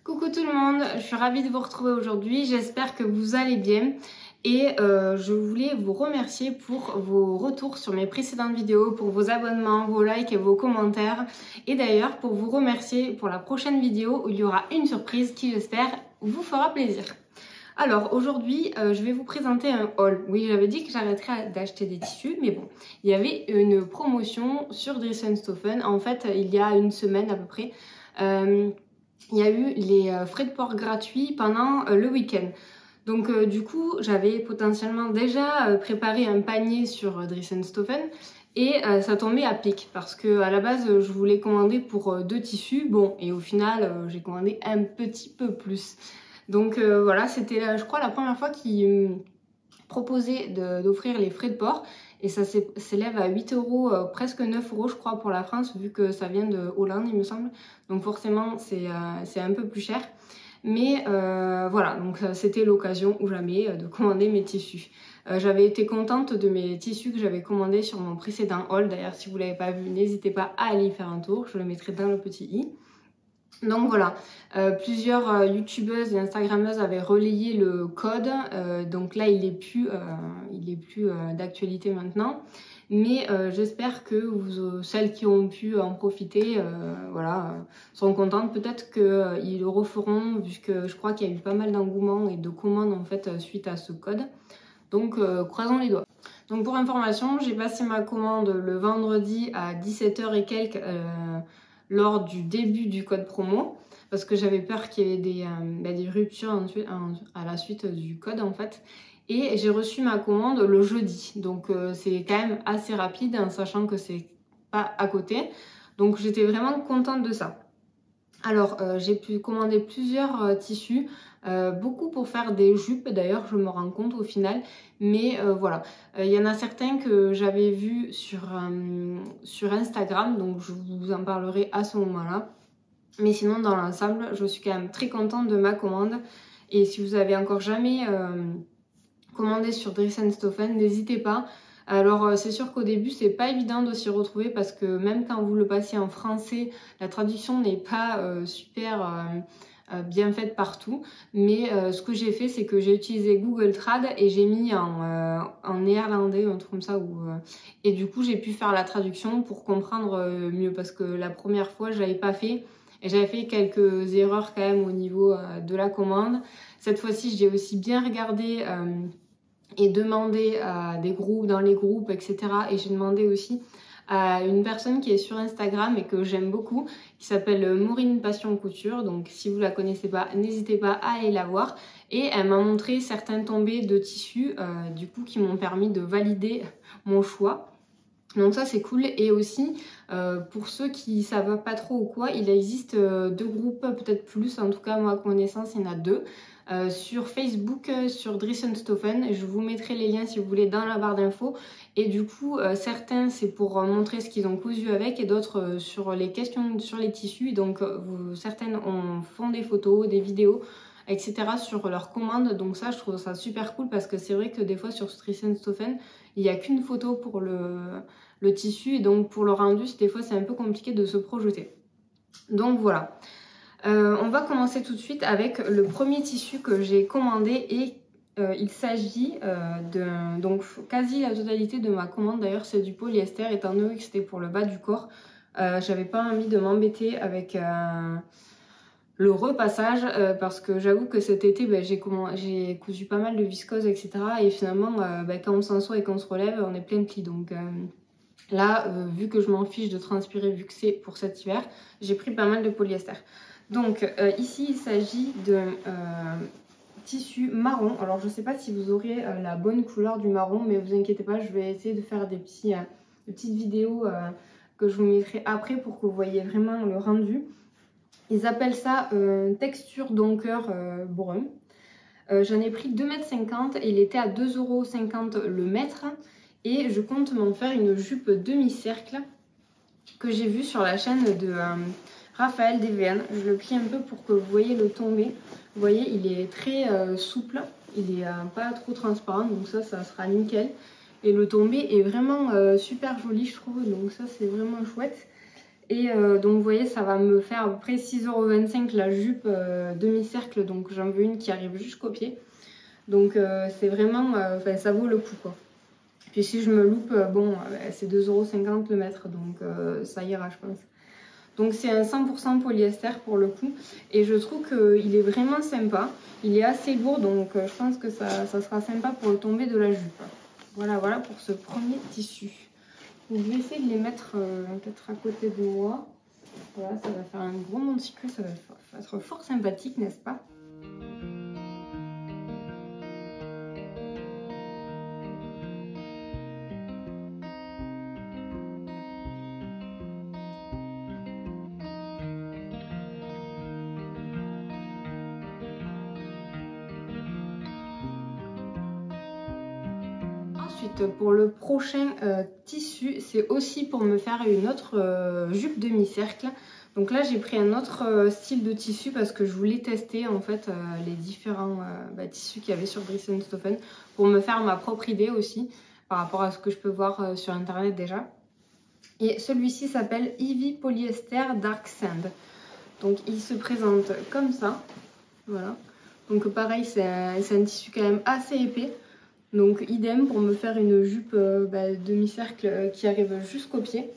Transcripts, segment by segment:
Coucou tout le monde, je suis ravie de vous retrouver aujourd'hui, j'espère que vous allez bien et je voulais vous remercier pour vos retours sur mes précédentes vidéos, pour vos abonnements, vos likes et vos commentaires et d'ailleurs pour vous remercier pour la prochaine vidéo où il y aura une surprise qui j'espère vous fera plaisir. Alors aujourd'hui je vais vous présenter un haul. Oui, j'avais dit que j'arrêterais d'acheter des tissus mais bon, il y avait une promotion sur Dries & Stoffen en fait il y a une semaine à peu près. Il y a eu les frais de port gratuits pendant le week-end. Donc du coup, j'avais potentiellement déjà préparé un panier sur Dries & Stoffen et ça tombait à pic parce que à la base, je voulais commander pour 2 tissus. Bon, et au final, j'ai commandé un petit peu plus. Donc voilà, c'était je crois la première fois qu'ils proposait d'offrir les frais de port et ça s'élève à 8 €, presque 9 € je crois pour la France vu que ça vient de Hollande il me semble, donc forcément c'est un peu plus cher mais voilà, donc c'était l'occasion ou jamais de commander mes tissus. J'avais été contente de mes tissus que j'avais commandés sur mon précédent haul, d'ailleurs si vous l'avez pas vu n'hésitez pas à aller y faire un tour, je le mettrai dans le petit i. Donc voilà, plusieurs youtubeuses et instagrammeuses avaient relayé le code, donc là il est plus d'actualité maintenant, mais j'espère que celles qui ont pu en profiter voilà, seront contentes. Peut-être qu'ils le referont puisque je crois qu'il y a eu pas mal d'engouement et de commandes en fait suite à ce code, donc croisons les doigts. Donc pour information, j'ai passé ma commande le vendredi à 17 h et quelques lors du début du code promo parce que j'avais peur qu'il y ait des ruptures à la suite du code en fait, et j'ai reçu ma commande le jeudi, donc c'est quand même assez rapide en sachant que c'est pas à côté, donc j'étais vraiment contente de ça. Alors j'ai pu commander plusieurs tissus, beaucoup pour faire des jupes d'ailleurs, je me rends compte au final, mais voilà, il y en a certains que j'avais vus sur Instagram, donc je vous en parlerai à ce moment-là, mais sinon dans l'ensemble je suis quand même très contente de ma commande. Et si vous avez encore jamais commandé sur Dries & Stoffen, n'hésitez pas. Alors c'est sûr qu'au début c'est pas évident de s'y retrouver parce que même quand vous le passez en français, la traduction n'est pas super bien faite partout, mais ce que j'ai fait c'est que j'ai utilisé Google Trad et j'ai mis en néerlandais, un truc comme ça, et du coup j'ai pu faire la traduction pour comprendre mieux parce que la première fois je l'avais pas fait et j'avais fait quelques erreurs quand même au niveau de la commande. Cette fois-ci j'ai aussi bien regardé et demander à des groupes, dans les groupes, etc. Et j'ai demandé aussi à une personne qui est sur Instagram et que j'aime beaucoup, qui s'appelle Maureen Passion Couture. Donc si vous la connaissez pas, n'hésitez pas à aller la voir. Et elle m'a montré certains tombés de tissus, du coup, qui m'ont permis de valider mon choix. Donc ça c'est cool. Et aussi pour ceux qui savent pas trop ou quoi, il existe 2 groupes, peut-être plus, en tout cas moi à connaissance il y en a 2. Sur Facebook, sur Dries & Stoffen, je vous mettrai les liens si vous voulez dans la barre d'infos, et du coup certains c'est pour montrer ce qu'ils ont cousu avec et d'autres sur les questions sur les tissus, donc certaines font des photos, des vidéos, etc. sur leurs commandes, donc ça je trouve ça super cool parce que c'est vrai que des fois sur Dries & Stoffen il n'y a qu'une photo pour le tissu et donc pour le rendu des fois c'est un peu compliqué de se projeter. Donc voilà. On va commencer tout de suite avec le premier tissu que j'ai commandé et il s'agit donc quasi la totalité de ma commande d'ailleurs c'est du polyester étant donné que c'était pour le bas du corps. J'avais pas envie de m'embêter avec le repassage parce que j'avoue que cet été j'ai cousu pas mal de viscose etc. Et finalement quand on s'assoit et qu'on se relève on est plein de plis, donc là vu que je m'en fiche de transpirer vu que c'est pour cet hiver, j'ai pris pas mal de polyester. Donc ici il s'agit de tissu marron. Alors je sais pas si vous aurez la bonne couleur du marron, mais vous inquiétez pas, je vais essayer de faire des petites vidéos que je vous mettrai après pour que vous voyez vraiment le rendu. Ils appellent ça texture donker brun. J'en ai pris 2,50 m et il était à 2,50 € le mètre, et je compte m'en faire une jupe demi-cercle que j'ai vue sur la chaîne de Raphaël DVN. Je le plie un peu pour que vous voyez le tombé. Vous voyez, il est très souple, il est pas trop transparent, donc ça sera nickel. Et le tombé est vraiment super joli je trouve, donc ça c'est vraiment chouette. Et donc vous voyez, ça va me faire à peu près 6,25 € la jupe demi-cercle. Donc j'en veux une qui arrive jusqu'au pied. Donc c'est vraiment, ça vaut le coup quoi. Puis si je me loupe, bon, c'est 2,50 € le mètre, donc ça ira je pense. Donc c'est un 100% polyester pour le coup. Et je trouve qu'il est vraiment sympa. Il est assez lourd, donc je pense que ça sera sympa pour le tombé de la jupe. Voilà, voilà pour ce premier tissu. Donc je vais essayer de les mettre peut-être à côté de moi. Voilà, ça va faire un gros monticule, ça va être fort sympathique, n'est-ce pas? Ensuite, pour le prochain tissu, c'est aussi pour me faire une autre jupe demi-cercle. Donc là, j'ai pris un autre style de tissu parce que je voulais tester en fait les différents tissus qu'il y avait sur Driessen-Stoffe pour me faire ma propre idée aussi par rapport à ce que je peux voir sur internet déjà. Et celui-ci s'appelle Ivy Polyester Dark Sand. Donc il se présente comme ça. Voilà. Donc pareil, c'est un tissu quand même assez épais. Donc idem pour me faire une jupe demi-cercle qui arrive jusqu'au pied.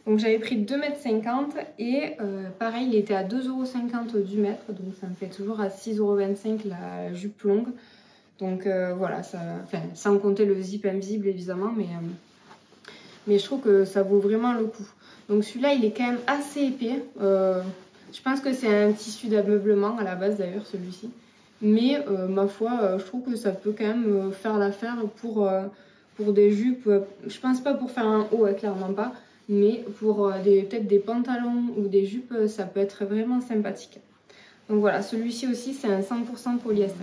Donc j'avais pris 2,50 m et pareil il était à 2,50 € du mètre. Donc ça me fait toujours à 6,25 € la jupe longue. Donc voilà, sans compter le zip invisible évidemment, mais je trouve que ça vaut vraiment le coup. Donc celui-là il est quand même assez épais. Je pense que c'est un tissu d'ameublement à la base d'ailleurs celui-ci. Mais ma foi, je trouve que ça peut quand même faire l'affaire pour des jupes. Je pense pas pour faire un haut, clairement pas. Mais pour peut-être des pantalons ou des jupes, ça peut être vraiment sympathique. Donc voilà, celui-ci aussi, c'est un 100% polyester.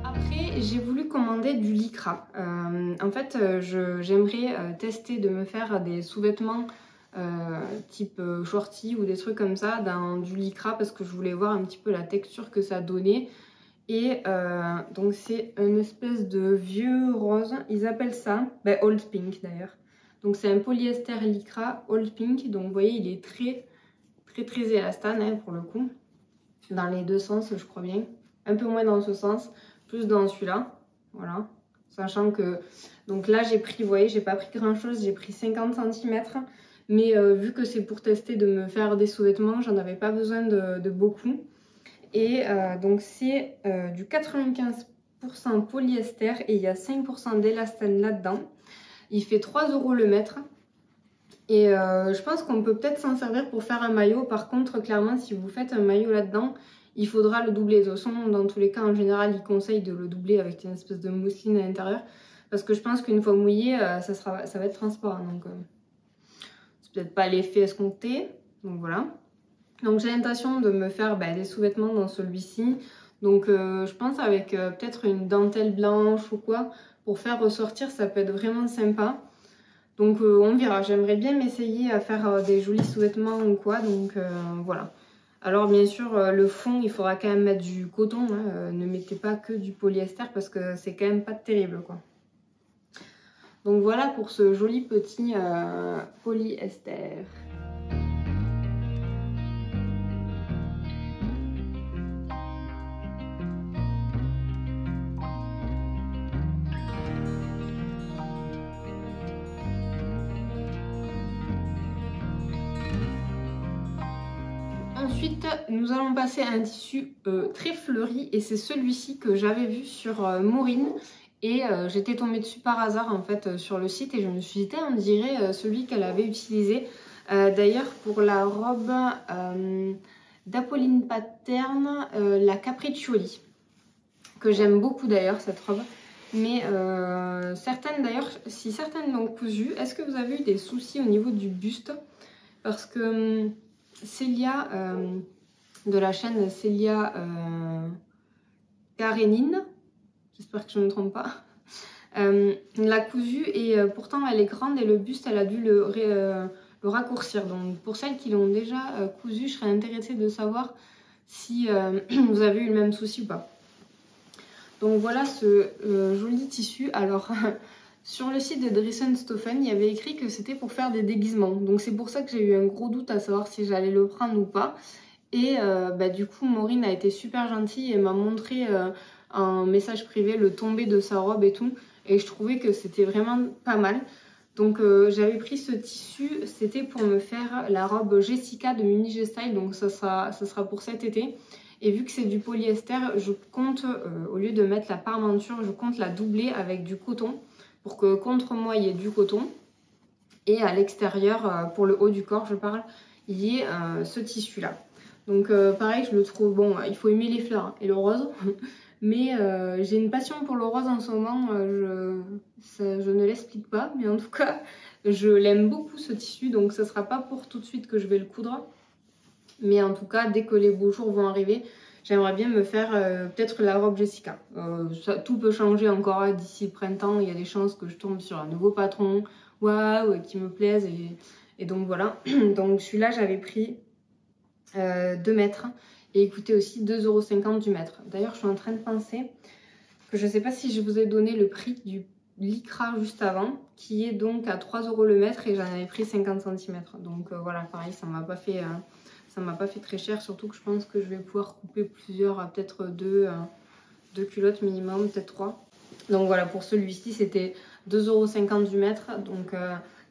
Après, j'ai voulu commander du lycra. En fait, j'aimerais tester de me faire des sous-vêtements type shorty ou des trucs comme ça dans du lycra parce que je voulais voir un petit peu la texture que ça donnait. Et donc c'est une espèce de vieux rose, ils appellent ça, Old Pink d'ailleurs. Donc c'est un polyester lycra Old Pink, donc vous voyez il est très élastane pour le coup. Dans les deux sens je crois bien, un peu moins dans ce sens. Plus dans celui-là, voilà, sachant que, donc là j'ai pris, vous voyez, j'ai pas pris grand chose, j'ai pris 50 cm, mais vu que c'est pour tester de me faire des sous-vêtements, j'en avais pas besoin de beaucoup, et donc c'est du 95% polyester, et il y a 5% d'élastane là-dedans, il fait 3 € le mètre, et je pense qu'on peut peut-être s'en servir pour faire un maillot. Par contre, clairement, si vous faites un maillot là-dedans, il faudra le doubler. De toute façon, dans tous les cas, en général, ils conseillent de le doubler avec une espèce de mousseline à l'intérieur. Parce que je pense qu'une fois mouillé, ça va être transparent. Donc, c'est peut-être pas l'effet escompté. Donc, voilà. Donc, j'ai l'intention de me faire des sous-vêtements dans celui-ci. Donc, je pense avec peut-être une dentelle blanche ou quoi. Pour faire ressortir, ça peut être vraiment sympa. Donc, on verra. J'aimerais bien m'essayer à faire des jolis sous-vêtements ou quoi. Donc, voilà. Alors bien sûr, le fond, il faudra quand même mettre du coton, hein. Ne mettez pas que du polyester parce que c'est quand même pas terrible, quoi. Donc voilà pour ce joli petit polyester. Ensuite, nous allons passer à un tissu très fleuri et c'est celui-ci que j'avais vu sur Maureen et j'étais tombée dessus par hasard en fait sur le site et je me suis dit on dirait celui qu'elle avait utilisé. D'ailleurs pour la robe d'Apolline Pattern, la Capriccioli, que j'aime beaucoup d'ailleurs cette robe. Mais certaines d'ailleurs, si certaines l'ont cousu, est-ce que vous avez eu des soucis au niveau du buste? Parce que Célia, de la chaîne Célia Karénine, j'espère que je ne me trompe pas, l'a cousue et pourtant elle est grande et le buste elle a dû raccourcir. Donc pour celles qui l'ont déjà cousu, je serais intéressée de savoir si vous avez eu le même souci ou pas. Donc voilà ce joli tissu. Alors sur le site de Dressenstoffen, il y avait écrit que c'était pour faire des déguisements. Donc c'est pour ça que j'ai eu un gros doute à savoir si j'allais le prendre ou pas. Et du coup, Maureen a été super gentille et m'a montré en message privé le tombé de sa robe et tout. Et je trouvais que c'était vraiment pas mal. Donc j'avais pris ce tissu, c'était pour me faire la robe Jessica de Mini G-Style. Donc ça sera pour cet été. Et vu que c'est du polyester, je compte, au lieu de mettre la parmenture, je compte la doubler avec du coton. Pour que contre moi, il y ait du coton. Et à l'extérieur, pour le haut du corps, je parle, il y ait ce tissu-là. Donc pareil, je le trouve bon, il faut aimer les fleurs hein, et le rose. Mais j'ai une passion pour le rose en ce moment, je ne l'explique pas. Mais en tout cas, je l'aime beaucoup ce tissu. Donc ce ne sera pas pour tout de suite que je vais le coudre. Mais en tout cas, dès que les beaux jours vont arriver, j'aimerais bien me faire peut-être la robe Jessica. Tout peut changer encore d'ici le printemps. Il y a des chances que je tombe sur un nouveau patron, waouh, qui me plaise. Et donc voilà. Donc celui-là, j'avais pris 2 mètres. Et il coûtait aussi 2,50 € du mètre. D'ailleurs, je suis en train de penser que je ne sais pas si je vous ai donné le prix du lycra juste avant, qui est donc à 3 € le mètre et j'en avais pris 50 cm. Donc voilà, pareil, ça m'a pas fait très cher, surtout que je pense que je vais pouvoir couper plusieurs, peut-être deux culottes minimum, peut-être 3. Donc voilà, pour celui-ci, c'était 2,50 € du mètre. Donc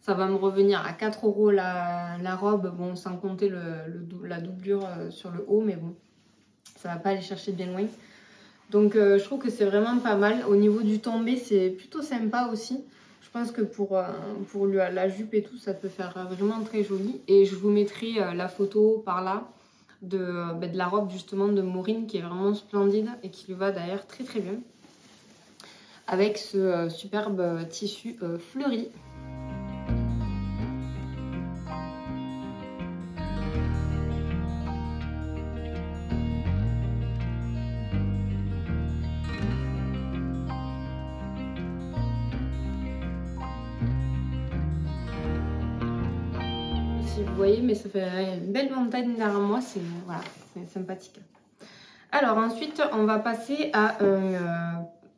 ça va me revenir à 4 € la robe, bon, sans compter la doublure sur le haut, mais bon, ça va pas aller chercher bien loin. Donc je trouve que c'est vraiment pas mal. Au niveau du tombé, c'est plutôt sympa aussi. Je pense que pour la jupe et tout, ça peut faire vraiment très joli. Et je vous mettrai la photo par là de la robe justement de Maureen qui est vraiment splendide et qui lui va d'ailleurs très très bien. Avec ce superbe tissu fleuri. Si vous voyez, mais ça fait une belle montagne derrière moi, c'est voilà, c'est sympathique. Alors ensuite, on va passer à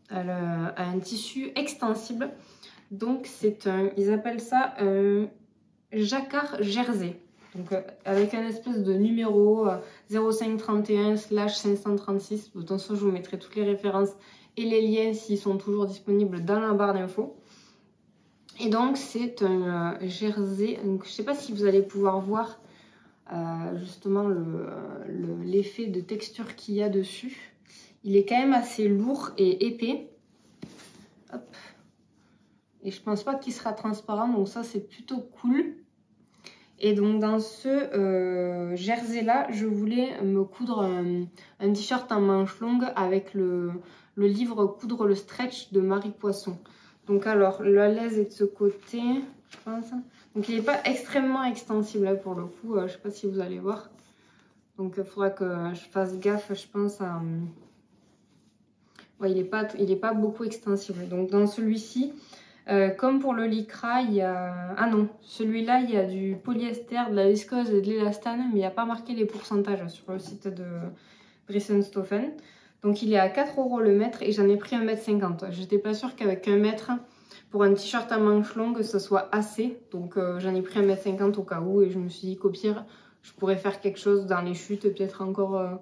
un tissu extensible. Donc c'est ils appellent ça un jacquard jersey. Donc avec un espèce de numéro 0531/536. De toute façon, je vous mettrai toutes les références et les liens s'ils sont toujours disponibles dans la barre d'infos. Et donc c'est un jersey, donc je ne sais pas si vous allez pouvoir voir justement l'effet de texture qu'il y a dessus. Il est quand même assez lourd et épais. Hop. Et je pense pas qu'il sera transparent, donc ça c'est plutôt cool. Et donc dans ce jersey là, je voulais me coudre un t-shirt en manche longue avec le livre Coudre le stretch de Marie Poisson. Donc alors, la laise est de ce côté, je pense. Donc il n'est pas extrêmement extensible là, pour le coup, je ne sais pas si vous allez voir. Donc il faudra que je fasse gaffe, je pense à... Ouais, il est pas beaucoup extensible. Donc dans celui-ci, comme pour le lycra, il y a... Ah non, celui-là, il y a du polyester, de la viscose et de l'élastane, mais il n'y a pas marqué les pourcentages sur le site de Dressenstoffen. Donc il est à 4 € le mètre et j'en ai pris 1,50 m. J'étais pas sûre qu'avec 1 mètre, pour un t-shirt à manches longues, ce soit assez. Donc j'en ai pris 1,50 m au cas où et je me suis dit qu'au pire, je pourrais faire quelque chose dans les chutes. Peut-être encore,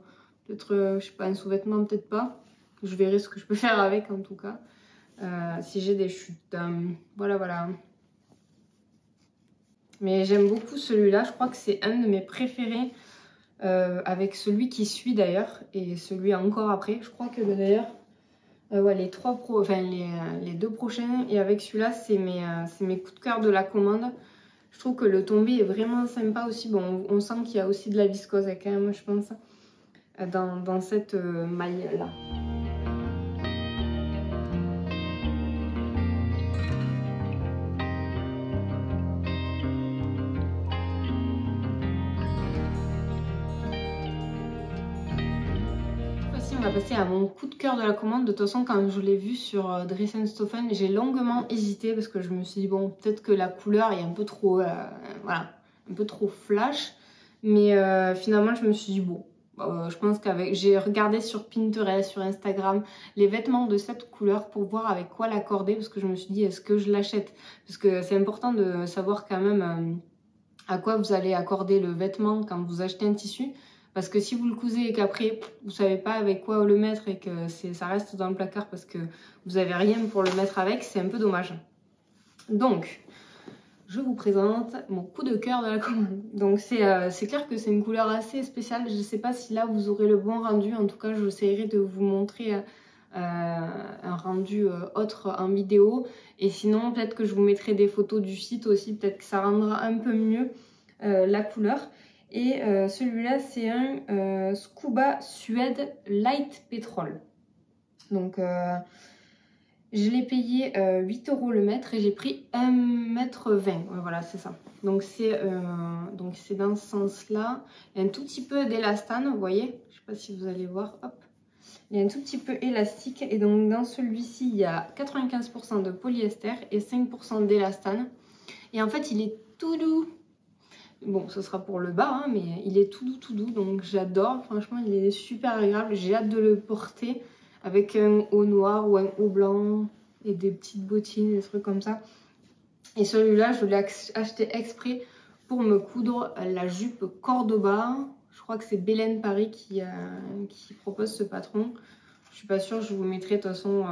je sais pas, un sous-vêtement, peut-être pas. Je verrai ce que je peux faire avec en tout cas. Si j'ai des chutes. Voilà, voilà. Mais j'aime beaucoup celui-là. Je crois que c'est un de mes préférés. Avec celui qui suit d'ailleurs et celui encore après. Je crois que d'ailleurs ouais, les 2 prochains et avec celui-là c'est mes coups de cœur de la commande. Je trouve que le tombé est vraiment sympa aussi. Bon, on sent qu'il y a aussi de la viscose quand même, je pense, dans cette maille là. On va passer à mon coup de cœur de la commande. De toute façon, quand je l'ai vu sur Dressenstoffen, j'ai longuement hésité parce que je me suis dit, bon, peut-être que la couleur est un peu trop... voilà. un peu trop flash. Mais finalement, je me suis dit, bon, je pense qu'avec... J'ai regardé sur Pinterest, sur Instagram, les vêtements de cette couleur pour voir avec quoi l'accorder. Parce que je me suis dit, est-ce que je l'achète? Parce que c'est important de savoir quand même à quoi vous allez accorder le vêtement quand vous achetez un tissu. Parce que si vous le cousez et qu'après, vous savez pas avec quoi le mettre et que ça reste dans le placard parce que vous avez rien pour le mettre avec, c'est un peu dommage. Donc, je vous présente mon coup de cœur de la commande. Donc c'est clair que c'est une couleur assez spéciale. Je ne sais pas si là vous aurez le bon rendu. En tout cas, j'essaierai de vous montrer un rendu autre en vidéo. Et sinon, peut-être que je vous mettrai des photos du site aussi. Peut-être que ça rendra un peu mieux la couleur. Et celui-là, c'est un Scuba Suede Light Petrol. Donc... je l'ai payé 8 € le mètre et j'ai pris 1,20 m. Ouais, voilà, c'est ça. Donc c'est dans ce sens-là. Il y a un tout petit peu d'élastane, vous voyez. Je ne sais pas si vous allez voir. Hop. Il y a un tout petit peu élastique. Et donc dans celui-ci, il y a 95% de polyester et 5% d'élastane. Et en fait, il est tout doux. Bon, ce sera pour le bas, hein, mais il est tout doux, tout doux. Donc j'adore. Franchement, il est super agréable. J'ai hâte de le porter avec un haut noir ou un haut blanc et des petites bottines, des trucs comme ça. Et celui-là, je l'ai acheté exprès pour me coudre la jupe Cordoba. Je crois que c'est Bélène Paris qui propose ce patron. Je suis pas sûre, je vous mettrai de toute façon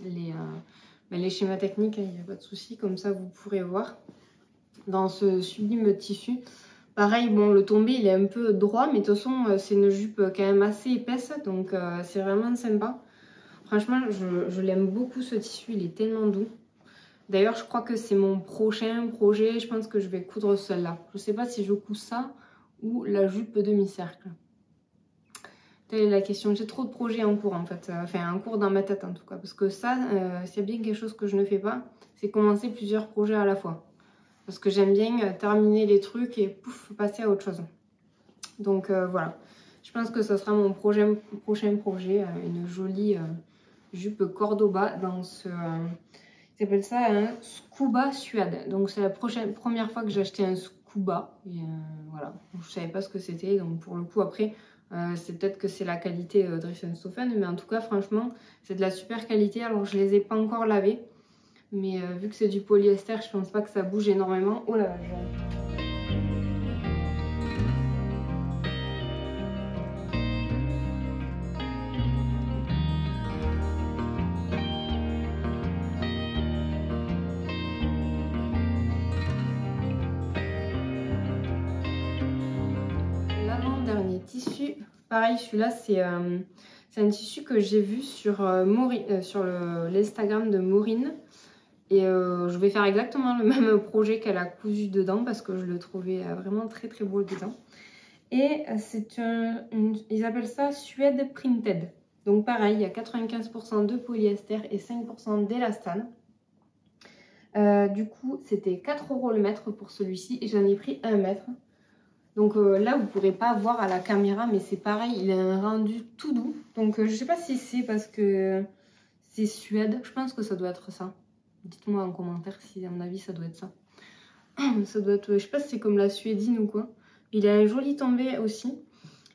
les schémas techniques, il n'y a pas de souci, comme ça vous pourrez voir. Dans ce sublime tissu. Pareil, bon, le tombé il est un peu droit, mais de toute façon c'est une jupe quand même assez épaisse, donc c'est vraiment sympa. Franchement, je l'aime beaucoup ce tissu, il est tellement doux. D'ailleurs, je crois que c'est mon prochain projet, je pense que je vais coudre celle-là. Je sais pas si je couds ça ou la jupe demi-cercle. Telle est la question, j'ai trop de projets en cours en fait, enfin en cours dans ma tête en tout cas. Parce que ça, s'il y a bien quelque chose que je ne fais pas, c'est commencer plusieurs projets à la fois. Parce que j'aime bien terminer les trucs et pouf, passer à autre chose. Donc voilà, je pense que ce sera mon prochain projet, une jolie jupe Cordoba dans ce... ils appellent ça un Scuba Suede. Donc c'est la première fois que j'ai acheté un Scuba. Et, voilà, je savais pas ce que c'était. Donc pour le coup après, c'est peut-être que c'est la qualité Drieschenstoffen. Mais en tout cas franchement, c'est de la super qualité. Alors je les ai pas encore lavés. Mais vu que c'est du polyester, je pense pas que ça bouge énormément au lavage. L'avant-dernier tissu, pareil, celui-là c'est un tissu que j'ai vu sur l'Instagram de Maureen. Et je vais faire exactement le même projet qu'elle a cousu dedans parce que je le trouvais vraiment très très beau dedans. Et c'est ils appellent ça Suede Printed. Donc pareil, il y a 95% de polyester et 5% d'élastane. Du coup, c'était 4 € le mètre pour celui-ci et j'en ai pris 1 mètre. Donc là, vous ne pourrez pas voir à la caméra, mais c'est pareil, il a un rendu tout doux. Donc je ne sais pas si c'est parce que c'est Suède, je pense que ça doit être ça. Dites-moi en commentaire si à mon avis ça doit être ça. Ça doit être, je sais pas si c'est comme la suédine ou quoi. Il a un joli tombé aussi.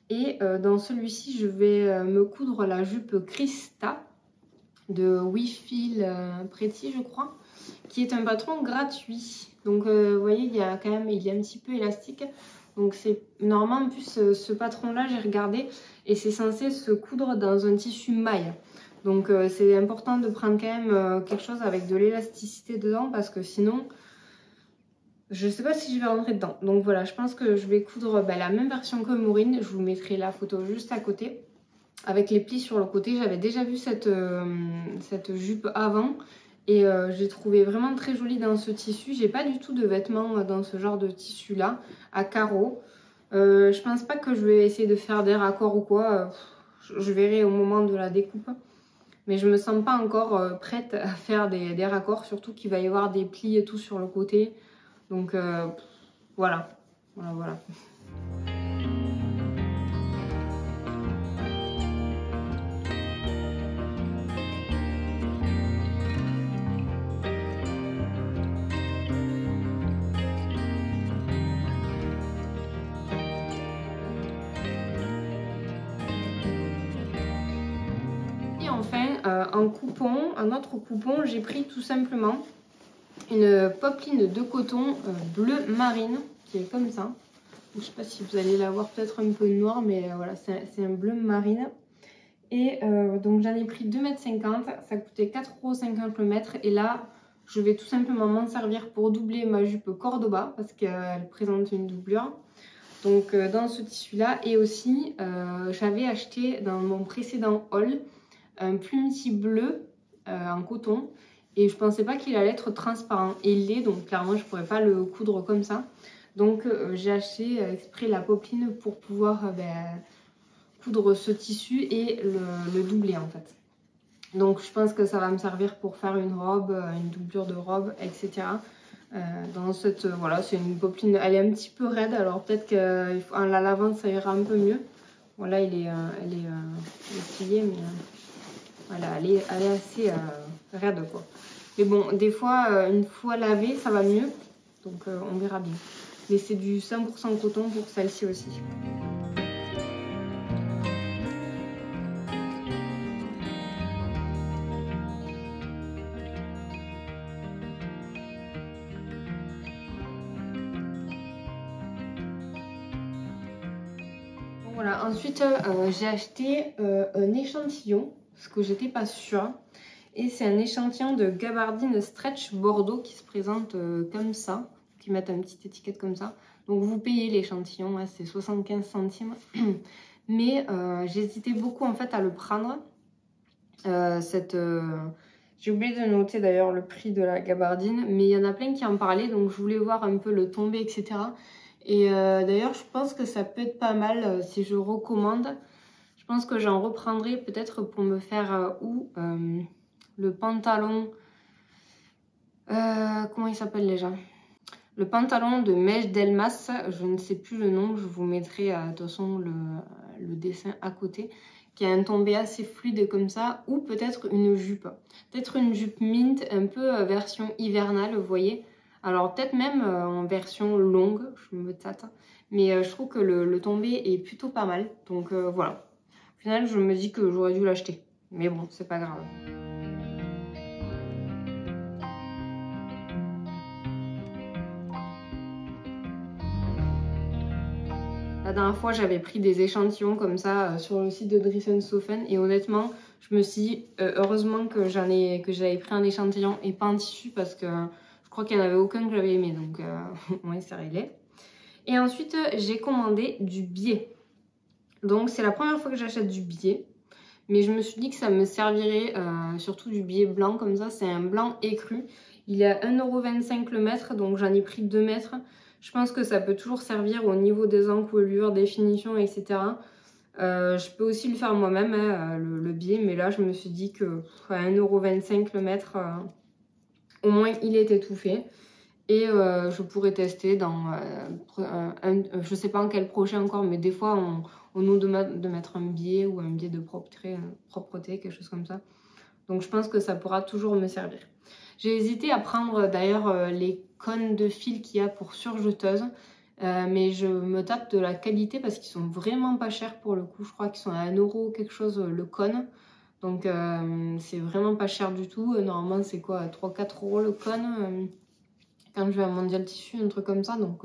Et dans celui-ci, je vais me coudre la jupe Christa de We Feel Pretty, je crois, qui est un patron gratuit. Donc vous voyez, il est un petit peu élastique. Donc c'est normalement en plus ce patron-là, j'ai regardé et c'est censé se coudre dans un tissu maille. Donc c'est important de prendre quand même quelque chose avec de l'élasticité dedans parce que sinon, je ne sais pas si je vais rentrer dedans. Donc voilà, je pense que je vais coudre la même version que Maureen. Je vous mettrai la photo juste à côté avec les plis sur le côté. J'avais déjà vu cette jupe avant et j'ai trouvé vraiment très jolie dans ce tissu. J'ai pas du tout de vêtements dans ce genre de tissu là à carreaux. Je pense pas que je vais essayer de faire des raccords ou quoi. Je verrai au moment de la découpe. Mais je me sens pas encore prête à faire des raccords, surtout qu'il va y avoir des plis et tout sur le côté. Donc voilà. en coupon, un autre coupon, j'ai pris tout simplement une popeline de coton bleu marine qui est comme ça. Je ne sais pas si vous allez la voir peut-être un peu noir, mais voilà, c'est un bleu marine. Et donc j'en ai pris 2,50 m, ça coûtait 4,50 € le mètre. Et là, je vais tout simplement m'en servir pour doubler ma jupe Cordoba parce qu'elle présente une doublure. Donc dans ce tissu-là, et aussi j'avais acheté dans mon précédent haul un plumety bleu en coton. Et je pensais pas qu'il allait être transparent. Et il l'est, donc clairement je pourrais pas le coudre comme ça. Donc j'ai acheté exprès la popeline pour pouvoir coudre ce tissu et le doubler en fait. Donc je pense que ça va me servir pour faire une robe, une doublure de robe, etc. Dans cette, voilà, c'est une popeline, elle est un petit peu raide, alors peut-être qu'en la lavant ça ira un peu mieux. Voilà, elle est pliée, mais voilà, elle est assez raide quoi. Mais bon, des fois, une fois lavée, ça va mieux, donc on verra bien. Mais c'est du 100% coton pour celle-ci aussi. Voilà, ensuite j'ai acheté un échantillon, parce que j'étais pas sûre. Et c'est un échantillon de gabardine stretch Bordeaux qui se présente comme ça, qui mettent une petite étiquette comme ça. Donc vous payez l'échantillon, hein, c'est 75 centimes. Mais j'hésitais beaucoup en fait à le prendre. J'ai oublié de noter d'ailleurs le prix de la gabardine, mais il y en a plein qui en parlaient, donc je voulais voir un peu le tombé, etc. Et d'ailleurs, je pense que ça peut être pas mal si je recommande. Je pense que j'en reprendrai peut-être pour me faire le pantalon. Comment il s'appelle déjà? Le pantalon de Mèche Delmas, je ne sais plus le nom, je vous mettrai de toute façon le dessin à côté, qui a un tombé assez fluide comme ça, ou peut-être une jupe. Peut-être une jupe mint, un peu version hivernale, vous voyez. Alors peut-être même en version longue, je me tâte, mais je trouve que le tombé est plutôt pas mal. Donc voilà, au final je me dis que j'aurais dû l'acheter, mais bon, c'est pas grave. La dernière fois, j'avais pris des échantillons comme ça sur le site de Dries & Soffen et honnêtement, je me suis dit heureusement que j'avais pris un échantillon et pas un tissu parce que je crois qu'il n'y en avait aucun que j'avais aimé, donc ouais, c'est réglé. Et ensuite, j'ai commandé du biais. Donc c'est la première fois que j'achète du biais, mais je me suis dit que ça me servirait surtout du biais blanc comme ça, c'est un blanc écru. Il est à 1,25 € le mètre, donc j'en ai pris 2 mètres. Je pense que ça peut toujours servir au niveau des encoulures, des finitions, etc. Je peux aussi le faire moi-même, hein, le biais, mais là je me suis dit que à 1,25 € le mètre, au moins il était tout fait. Et je pourrais tester dans, je sais pas en quel projet encore, mais des fois on nous demande de mettre un biais ou un biais de propreté, quelque chose comme ça. Donc je pense que ça pourra toujours me servir. J'ai hésité à prendre d'ailleurs les cônes de fil qu'il y a pour surjeteuse. Mais je me tape de la qualité parce qu'ils sont vraiment pas chers pour le coup. Je crois qu'ils sont à 1 € quelque chose le cône. Donc c'est vraiment pas cher du tout. Normalement c'est quoi, 3-4 € le cône quand je vais à Mondial Tissu, un truc comme ça. Donc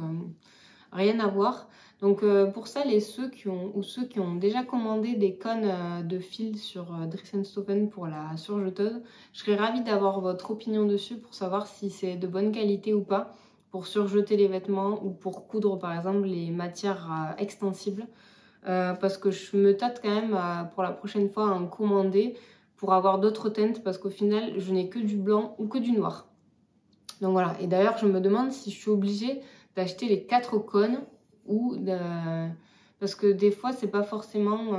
rien à voir. Donc pour celles et ceux qui ont déjà commandé des cônes de fil sur Dries & Soffen pour la surjeteuse, je serais ravie d'avoir votre opinion dessus pour savoir si c'est de bonne qualité ou pas, pour surjeter les vêtements ou pour coudre par exemple les matières extensibles. Parce que je me tâte quand même pour la prochaine fois à en commander pour avoir d'autres teintes parce qu'au final je n'ai que du blanc ou que du noir. Donc voilà, et d'ailleurs je me demande si je suis obligée d'acheter les 4 cônes ou parce que des fois c'est pas forcément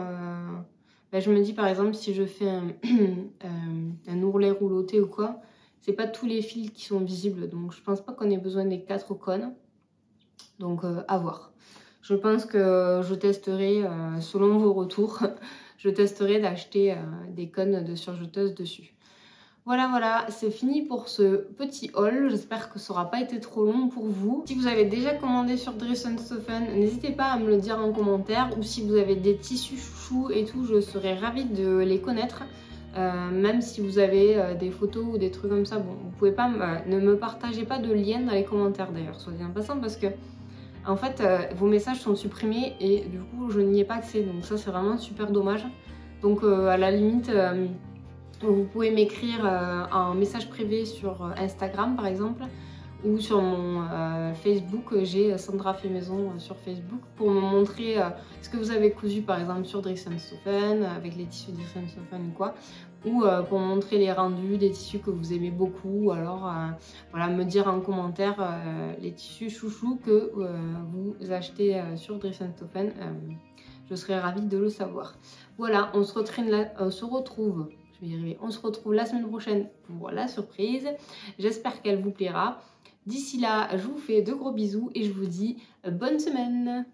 je me dis par exemple si je fais un ourlet rouloté ou quoi, c'est pas tous les fils qui sont visibles, donc je pense pas qu'on ait besoin des 4 cônes, donc à voir. Je pense que je testerai selon vos retours je testerai d'acheter des cônes de surjeteuse dessus. Voilà, c'est fini pour ce petit haul. J'espère que ça n'aura pas été trop long pour vous. Si vous avez déjà commandé sur Dries & Soffen, n'hésitez pas à me le dire en commentaire. Ou si vous avez des tissus chouchous et tout, je serais ravie de les connaître. Même si vous avez des photos ou des trucs comme ça, bon, vous pouvez pas, ne me partagez pas de lien dans les commentaires d'ailleurs, soit dit en passant, parce que en fait, vos messages sont supprimés et du coup, je n'y ai pas accès. Donc ça, c'est vraiment super dommage. Donc à la limite, vous pouvez m'écrire un message privé sur Instagram, par exemple, ou sur mon Facebook. J'ai Sandra fait maison sur Facebook pour me montrer ce que vous avez cousu, par exemple, sur Driessen-Stophen, avec les tissus Driessen-Stophen ou quoi. Ou pour montrer les rendus des tissus que vous aimez beaucoup, ou alors voilà, me dire en commentaire les tissus chouchous que vous achetez sur Driessen-Stophen. Je serais ravie de le savoir. Voilà, on se retrouve, je vais y arriver, on se retrouve la semaine prochaine pour la surprise. J'espère qu'elle vous plaira. D'ici là, je vous fais de gros bisous et je vous dis bonne semaine.